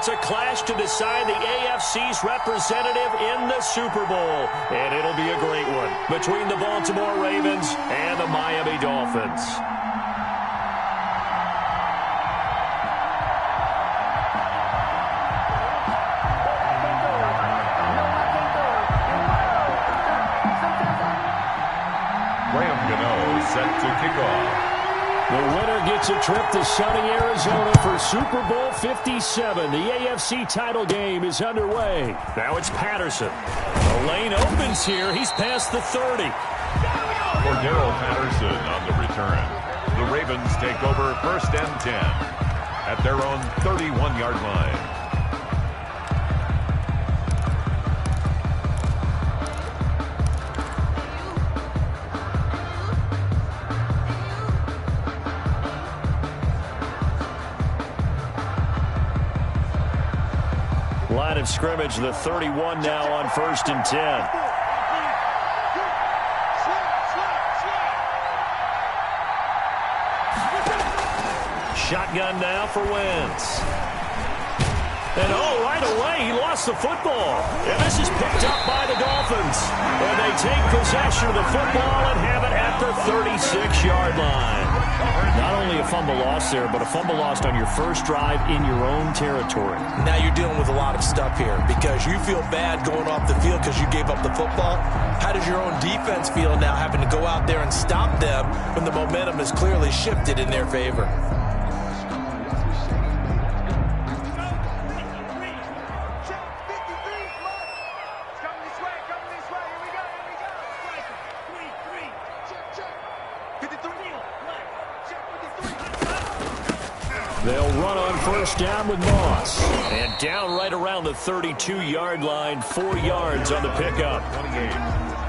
It's a clash to decide the AFC's representative in the Super Bowl. And it'll be a great one between the Baltimore Ravens and the Miami Dolphins. Set to kick off. The winner gets a trip to sunny Arizona for Super Bowl 57. The AFC title game is underway. Now it's Patterson. The lane opens here. He's past the 30. For Darrell Patterson on the return. The Ravens take over 1st and 10 at their own 31-yard line. Line of scrimmage, the 31 now on 1st and 10. Shotgun now for Wentz. And right away, he lost the football. And this is picked up by the Dolphins. And they take possession of the football and have it at the 36-yard line. Not only a fumble lost there, but a fumble lost on your first drive in your own territory. Now you're dealing with a lot of stuff here because you feel bad going off the field because you gave up the football. How does your own defense feel now having to go out there and stop them when the momentum is clearly shifted in their favor? They'll run on 1st down with Moss. And down right around the 32-yard line, 4 yards on the pickup.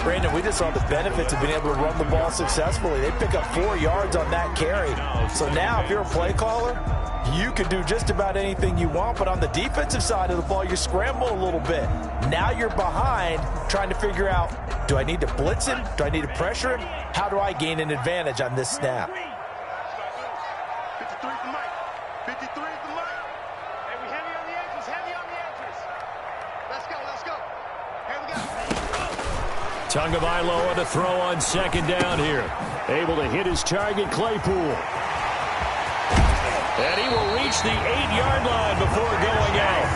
Brandon, we just saw the benefits of being able to run the ball successfully. They pick up 4 yards on that carry. So now if you're a play caller, you can do just about anything you want. But on the defensive side of the ball, you're scrambling a little bit. Now you're behind trying to figure out, do I need to blitz him? Do I need to pressure him? How do I gain an advantage on this snap? 53 is the mic. 53 is the mic. Hey, we heavy on the edges, heavy on the edges. Let's go, let's go. Here we go. Tagovailoa to throw on 2nd down here. Able to hit his target, Claypool. And he will reach the 8-yard line before going out.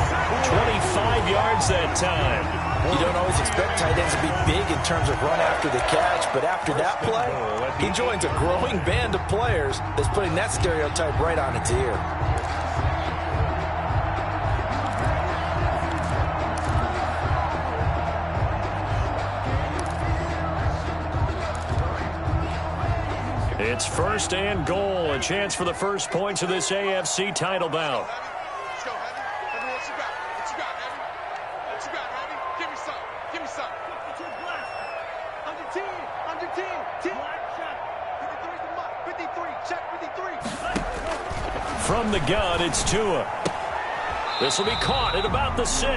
25 yards that time. You don't always expect tight ends to be big in terms of run after the catch, but after that play, he joins a growing band of players that's putting that stereotype right on its ear. It's 1st and goal, a chance for the first points of this AFC title bout. Let's go, Heavy. Heavy, what you got? What you got, Heavy? What you got, Heavy? Give me some. Give me some. 52 blast. Under 10. Under 10. 10. 53 is the mark. 53. Check 53. From the gun, it's Tua. This will be caught at about the 6.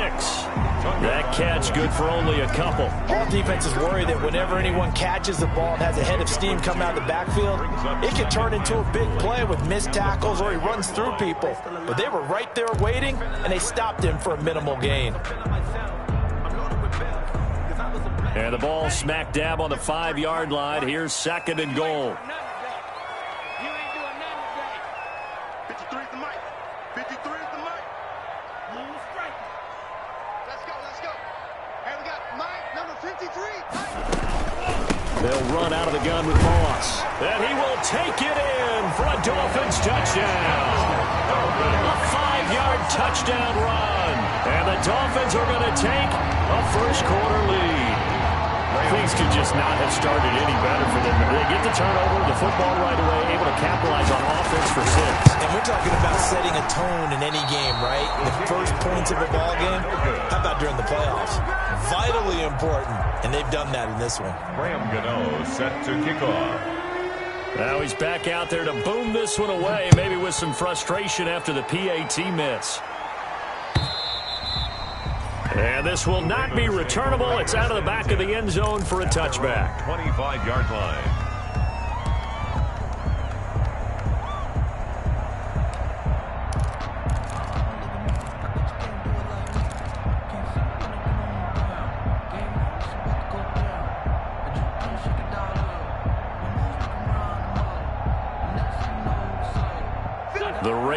That catch good for only a couple. All defenses worry that whenever anyone catches the ball and has a head of steam coming out of the backfield, it can turn into a big play with missed tackles or he runs through people. But they were right there waiting, and they stopped him for a minimal gain. And the ball smack dab on the 5-yard line. Here's 2nd and goal. 53 is the mic. 53 is the mic. Let's go, let's go. Hey, we got Mike, number 53. They'll run out of the gun with Moss. And he will take it in for a Dolphins touchdown. A 5-yard touchdown run. And the Dolphins are going to take a first-quarter lead. Things could just not have started any better for them. They get the turnover, the football right away, able to capitalize on offense for 6. And we're talking about setting a tone in any game, right? The first points of a ball game. How about during the playoffs? Vitally important, and they've done that in this one. Graham Gano set to kick off. Now he's back out there to boom this one away, maybe with some frustration after the PAT miss. And this will not be returnable. It's out of the back of the end zone for a touchback. 25-yard line.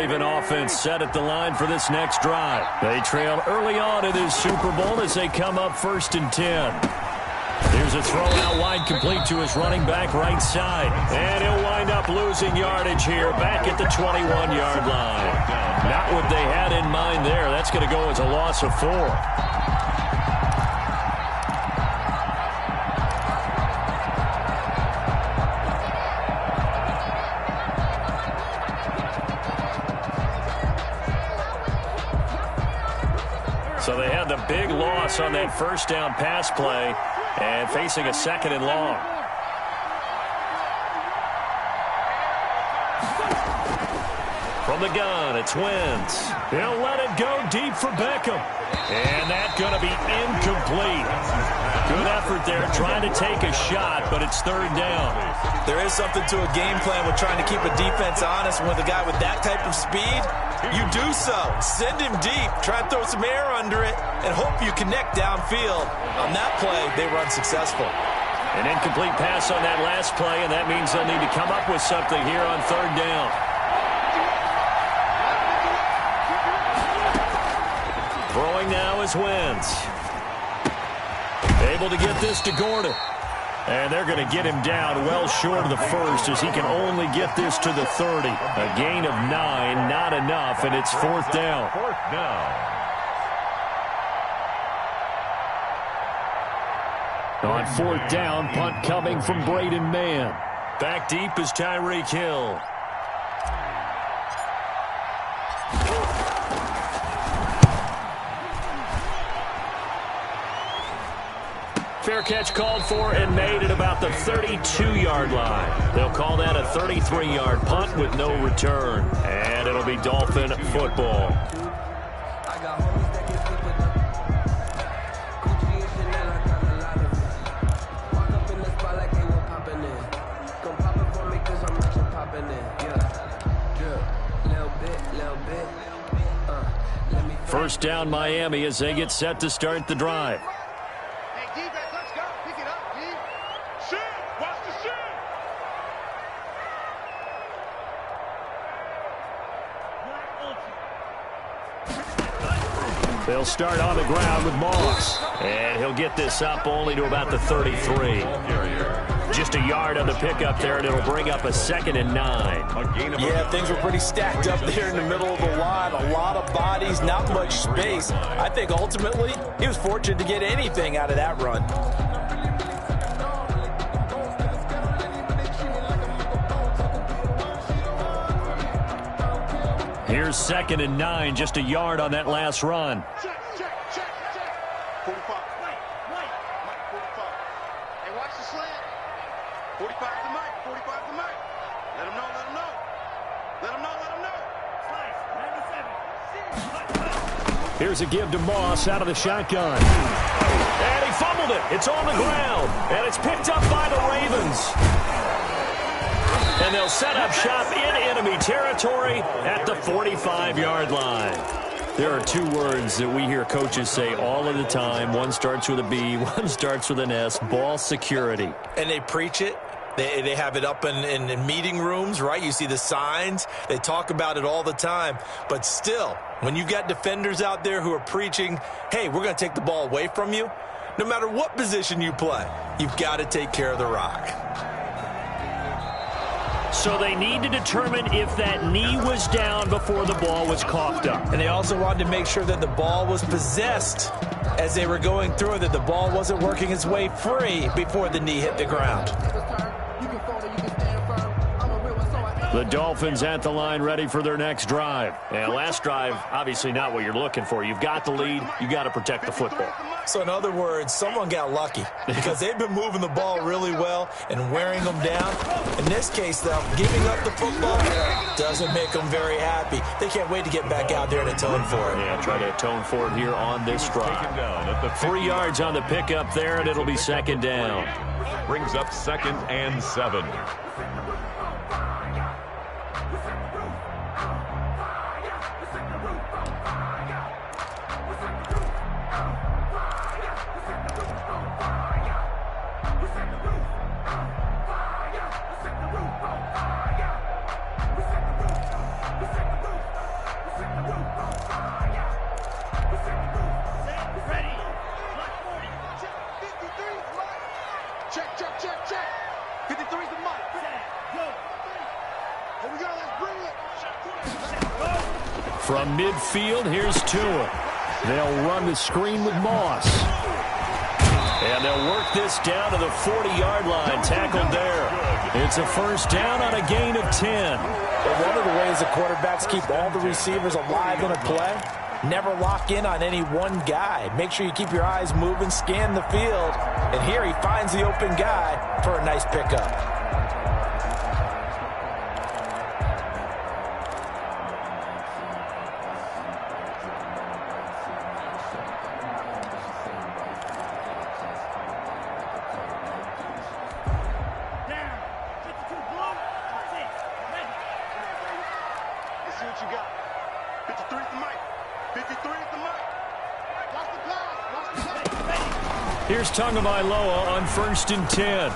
Raven offense set at the line for this next drive. They trail early on in this Super Bowl as they come up 1st and 10. Here's a throw out wide, complete to his running back right side. And he'll wind up losing yardage here back at the 21-yard line. Not what they had in mind there. That's going to go as a loss of 4. So they had the big loss on that first down pass play and facing a 2nd and long. From the gun, it's Wentz. He'll let it go deep for Beckham. And that's going to be incomplete. Good effort there trying to take a shot, but it's 3rd down. There is something to a game plan with trying to keep a defense honest. And with a guy with that type of speed, you do so. Send him deep. Try and throw some air under it and hope you connect downfield. On that play, they run successful. An incomplete pass on that last play, and that means they'll need to come up with something here on 3rd down. Throwing now is Wentz. Able to get this to Gordon. And they're going to get him down well short of the 1st as he can only get this to the 30. A gain of 9, not enough, and it's 4th down. 4th down. On 4th down, punt coming from Braden Mann. Back deep is Tyreek Hill. Fair catch called for and made at about the 32-yard line. They'll call that a 33-yard punt with no return. And it'll be Dolphin football. First down Miami as they get set to start the drive. They'll start on the ground with Moss. And he'll get this up only to about the 33. Just a yard on the pickup there, and it'll bring up a 2nd and 9. Yeah, things were pretty stacked up there in the middle of the line. A lot of bodies, not much space. I think ultimately he was fortunate to get anything out of that run. Here's 2nd and 9, just a yard on that last run. Check. 45. Mike, 45. Hey, watch the slant. 45 to Mike. 45 to Mike. Let him know. Here's a give to Moss out of the shotgun. And he fumbled it. It's on the ground. And it's picked up by the Ravens. And they'll set up shop in enemy territory at the 45-yard line. There are 2 words that we hear coaches say all of the time. One starts with a B, one starts with an S, ball security. And they preach it. They have it up in meeting rooms, right? You see the signs. They talk about it all the time. But still, when you got defenders out there who are preaching, hey, we're going to take the ball away from you, no matter what position you play, you've got to take care of the rock. So they need to determine if that knee was down before the ball was coughed up. And they also wanted to make sure that the ball was possessed as they were going through it, that the ball wasn't working its way free before the knee hit the ground. The Dolphins at the line ready for their next drive. And last drive, obviously not what you're looking for. You've got the lead. You've got to protect the football. So in other words, someone got lucky because they've been moving the ball really well and wearing them down. In this case, though, giving up the football doesn't make them very happy. They can't wait to get back out there and atone for it. Yeah, try to atone for it here on this drive. 3 yards on the pickup there, and it'll be 2nd down. Brings up 2nd and 7. Check, check, check, check. 53's the mic. Here we go, let's bring it. From midfield, here's Tua. They'll run the screen with Moss. And they'll work this down to the 40-yard line, tackled there. It's a first down on a gain of 10. Well, one of the ways the quarterbacks keep all the receivers alive in a play, never lock in on any one guy. Make sure you keep your eyes moving, scan the field. And here he finds the open guy for a nice pickup. Here's Tagovailoa on 1st and 10.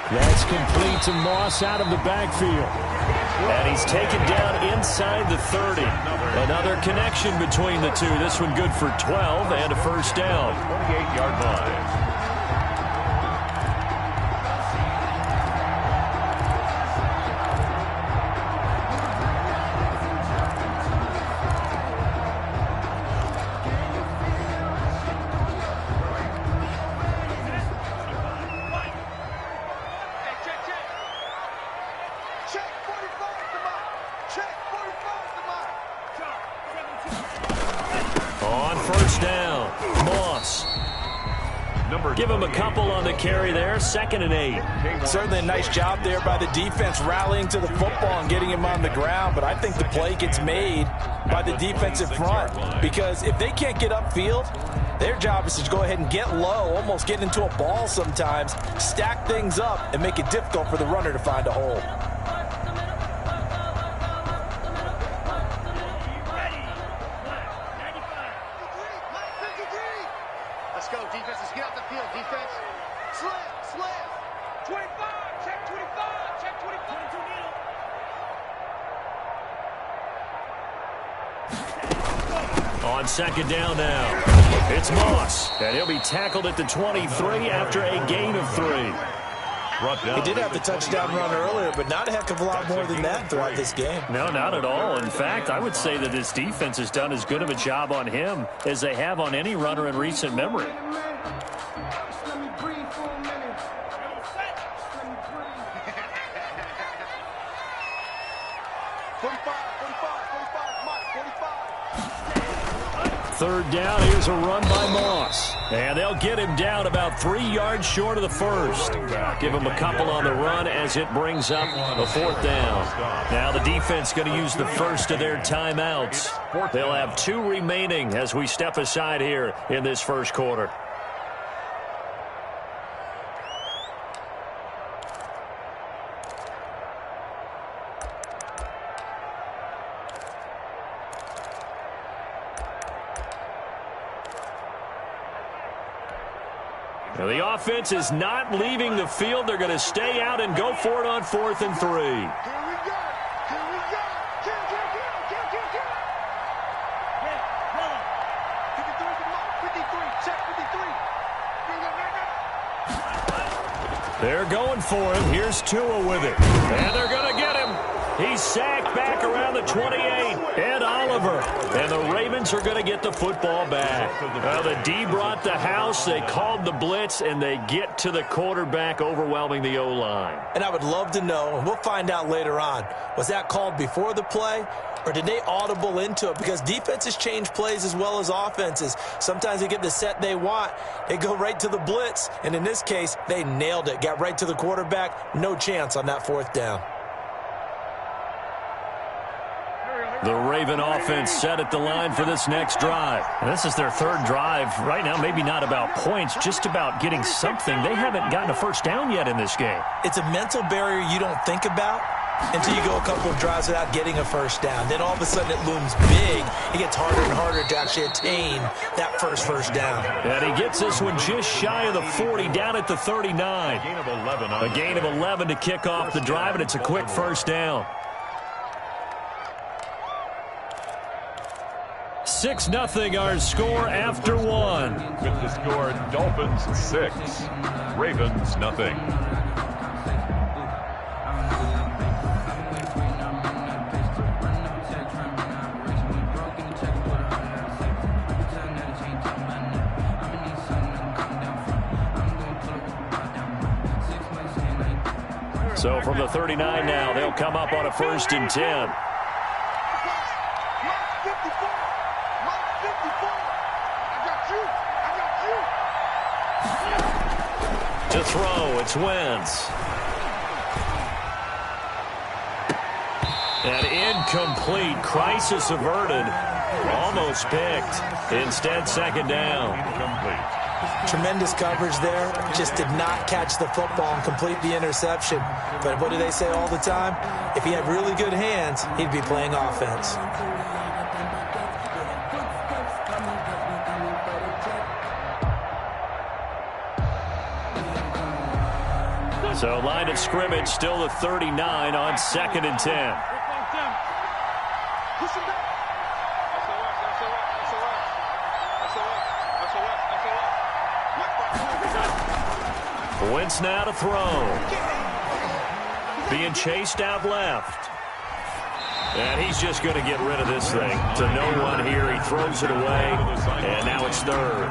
That's complete to Moss out of the backfield. And he's taken down inside the 30. Another connection between the two. This one good for 12 and a first down. 28-yard line. Give him a couple on the carry there, 2nd and 8. Certainly a nice job there by the defense rallying to the football and getting him on the ground, but I think the play gets made by the defensive front because if they can't get upfield, their job is to go ahead and get low, almost get into a ball sometimes, stack things up, and make it difficult for the runner to find a hole. Let's go, defense. Let's get out the field, defense. Slam. 25. Check 25. Check 25. 22 On 2nd down now, it's Moss. And he'll be tackled at the 23 after a gain of 3. He did have the touchdown run earlier, but not a heck of a lot more than that throughout this game. No, not at all. In fact, I would say that this defense has done as good of a job on him as they have on any runner in recent memory. Third down, here's a run by Moss. And they'll get him down about 3 yards short of the first. Give him a couple on the run as it brings up a 4th down. Now the defense going to use the first of their timeouts. They'll have 2 remaining as we step aside here in this first quarter. Now the offense is not leaving the field. They're going to stay out and go for it on 4th and 3. Here we go. Kill. 53. Check 53. Bring it right now. They're going for him. Here's Tua with it. And they're going to get him. He's sacked back around the 28. Ed Oliver. And the Ravens are going to get the football back. The D brought the house. They called the blitz, and they get to the quarterback, overwhelming the O-line. And I would love to know, and we'll find out later on, was that called before the play, or did they audible into it? Because defenses change plays as well as offenses. Sometimes they get the set they want. They go right to the blitz, and in this case, they nailed it. Got right to the quarterback. No chance on that 4th down. The Raven offense set at the line for this next drive. And this is their 3rd drive. Right now, maybe not about points, just about getting something. They haven't gotten a first down yet in this game. It's a mental barrier you don't think about until you go a couple of drives without getting a first down. Then all of a sudden it looms big. It gets harder and harder to actually attain that first down. And he gets this one just shy of the 40, down at the 39. A gain of 11. A gain of 11 to kick off the drive, and it's a quick first down. 6-0 our score after one. With the score, Dolphins 6, Ravens nothing. So from the 39 now, they'll come up on a 1st and 10. To throw, it's Wentz. And incomplete. Crisis averted. Almost picked. Instead, 2nd down. Incomplete. Tremendous coverage there. Just did not catch the football and complete the interception. But what do they say all the time? If he had really good hands, he'd be playing offense. So line of scrimmage still the 39 on 2nd and 10. Wentz now to throw. Being chased out left. And he's just going to get rid of this thing to no one here. He throws it away, and now it's 3rd.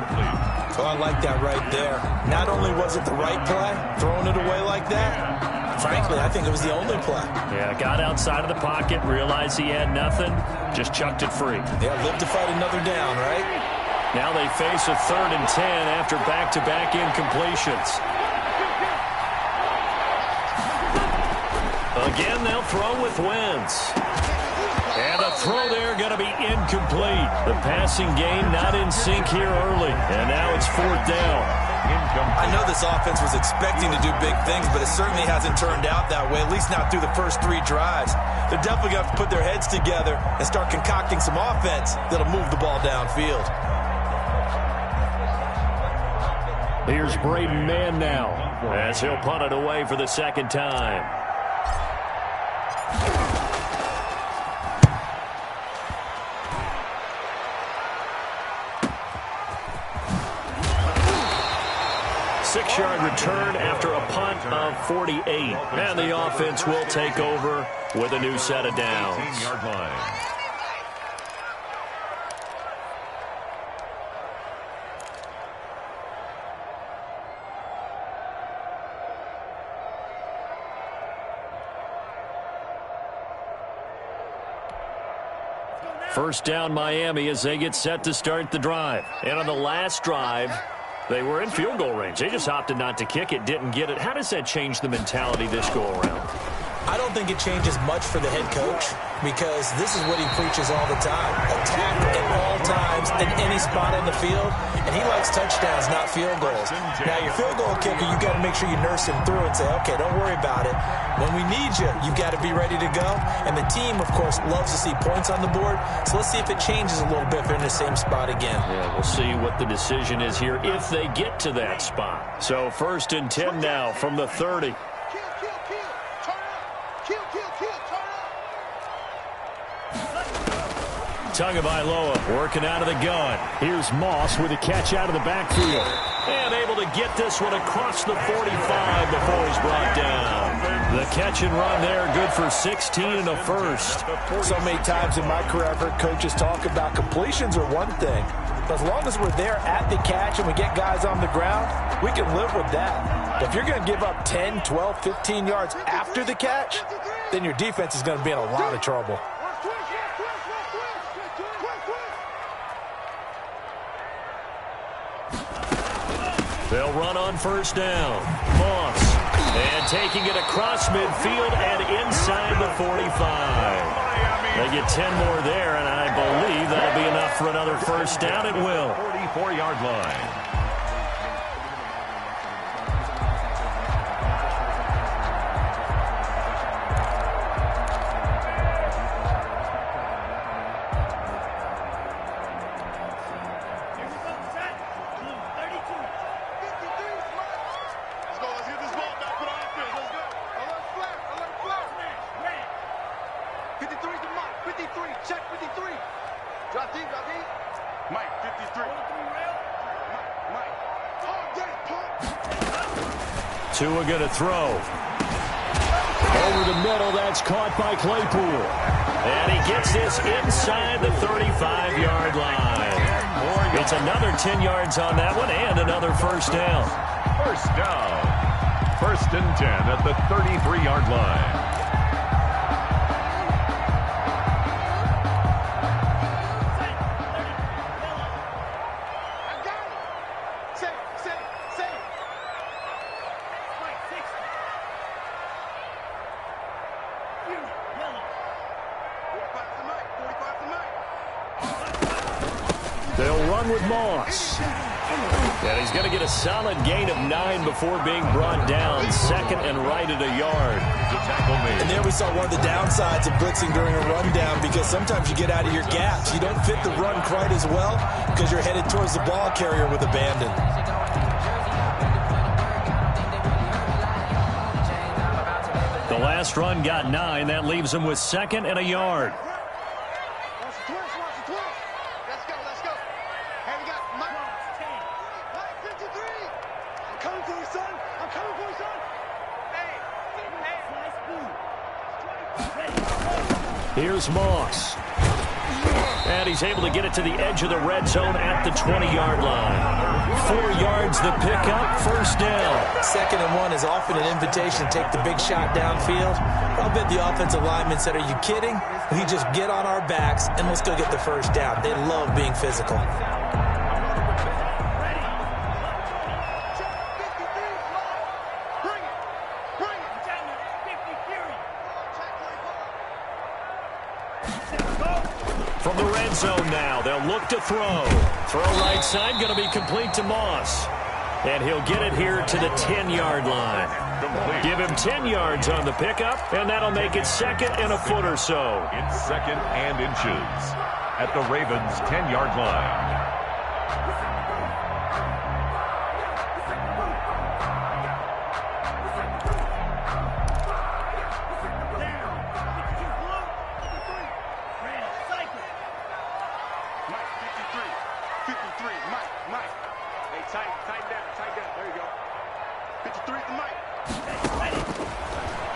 Oh, I like that right there. Not only was it the right play, throwing it away like that, frankly, I think it was the only play. Yeah, got outside of the pocket, realized he had nothing, just chucked it free. Yeah, live to fight another down, right? Now they face a 3rd and 10 after back-to-back incompletions. Again, they'll throw with Wentz. And the throw there going to be incomplete. The passing game not in sync here early. And now it's 4th down. I know this offense was expecting to do big things, but it certainly hasn't turned out that way, at least not through the first 3 drives. They're definitely going to have to put their heads together and start concocting some offense that'll move the ball downfield. Here's Braden Mann now as he'll punt it away for the 2nd time. Six-yard return after a punt of 48. And the offense will take over with a new set of downs. 10-yard line. First down Miami as they get set to start the drive. And on the last drive, they were in field goal range. They just opted not to kick it, didn't get it. How does that change the mentality this go around? I don't think it changes much for the head coach because this is what he preaches all the time. Attack at all times in any spot on the field, and he likes touchdowns, not field goals. Now, your field goal kicker, you've got to make sure you nurse him through and say, okay, don't worry about it. When we need you, you've got to be ready to go. And the team, of course, loves to see points on the board, so let's see if it changes a little bit if they're in the same spot again. Yeah, we'll see what the decision is here if they get to that spot. So 1st and 10 now from the 30. Tagovailoa working out of the gun. Here's Moss with a catch out of the backfield. And able to get this one across the 45 before he's brought down. The catch and run there, good for 16 and a first. So many times in my career, I've heard coaches talk about completions are one thing. But as long as we're there at the catch and we get guys on the ground, we can live with that. But if you're going to give up 10, 12, 15 yards after the catch, then your defense is going to be in a lot of trouble. They'll run on 1st down. Moss. And taking it across midfield and inside the 45. They get 10 more there, and I believe that'll be enough for another 1st down. It will. 44-yard line. Check 53. Drop deep, drop deep. Tua going to throw. Over the middle, that's caught by Claypool. And he gets this inside the 35-yard line. It's another 10 yards on that one and another first down. First down. 1st and 10 at the 33-yard line. They'll run with Moss. And he's going to get a solid gain of 9 before being brought down. 2nd and right at a yard. And there we saw one of the downsides of blitzing during a rundown, because sometimes you get out of your gaps. You don't fit the run quite as well because you're headed towards the ball carrier with abandon. The last run got 9. That leaves him with 2nd and a yard. Here's Moss. And he's able to get it to the edge of the red zone at the 20-yard line. 4 yards the pickup, first down. 2nd and 1 is often an invitation to take the big shot downfield. I'll bet the offensive lineman said, "Are you kidding? We just get on our backs and let's go get the first down." They love being physical. From the red zone now, they'll look to throw. Throw right side, going to be complete to Moss. And he'll get it here to the 10-yard line. Complete. Give him 10 yards on the pickup, and that'll make it 2nd and a foot or so. It's 2nd and inches at the Ravens' 10-yard line.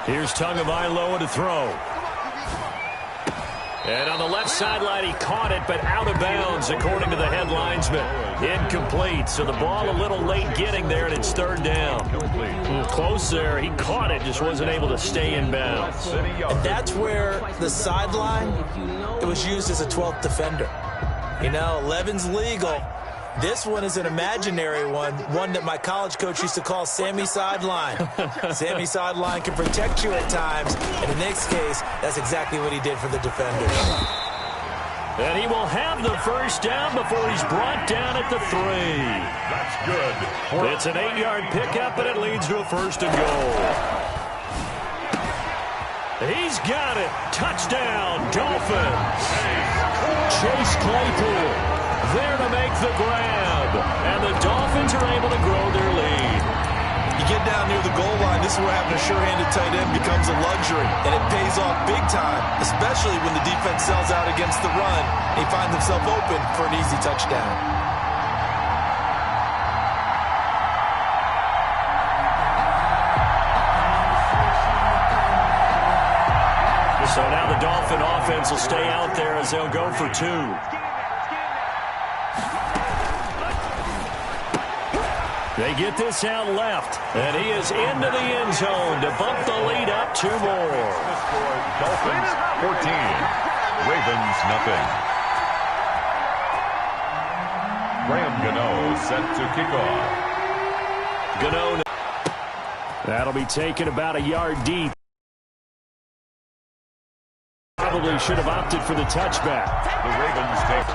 Here's Tagovailoa to throw. And on the left sideline, he caught it, but out of bounds, according to the head linesman. Incomplete, so the ball a little late getting there, and it's 3rd down. Close there. He caught it, just wasn't able to stay in bounds. And that's where the sideline, it was used as a 12th defender. You know, 11's legal. This one is an imaginary one that my college coach used to call Sammy Sideline. Sammy Sideline can protect you at times, and in this case, that's exactly what he did for the defenders. And he will have the first down before he's brought down at the 3. That's good. It's an 8-yard pickup, and it leads to a 1st and goal. He's got it. Touchdown, Dolphins. Chase Claypool there to make the grab. And the Dolphins are able to grow their lead. You get down near the goal line, this is where having a sure-handed tight end becomes a luxury. And it pays off big time, especially when the defense sells out against the run and he finds himself open for an easy touchdown. So now the Dolphin offense will stay out there as they'll go for 2. They get this out left, and he is into the end zone to bump the lead up 2 more. Dolphins 14, Ravens nothing. Graham Gano set to kick off. Gano. That'll be taken about a yard deep. Probably should have opted for the touchback. The Ravens take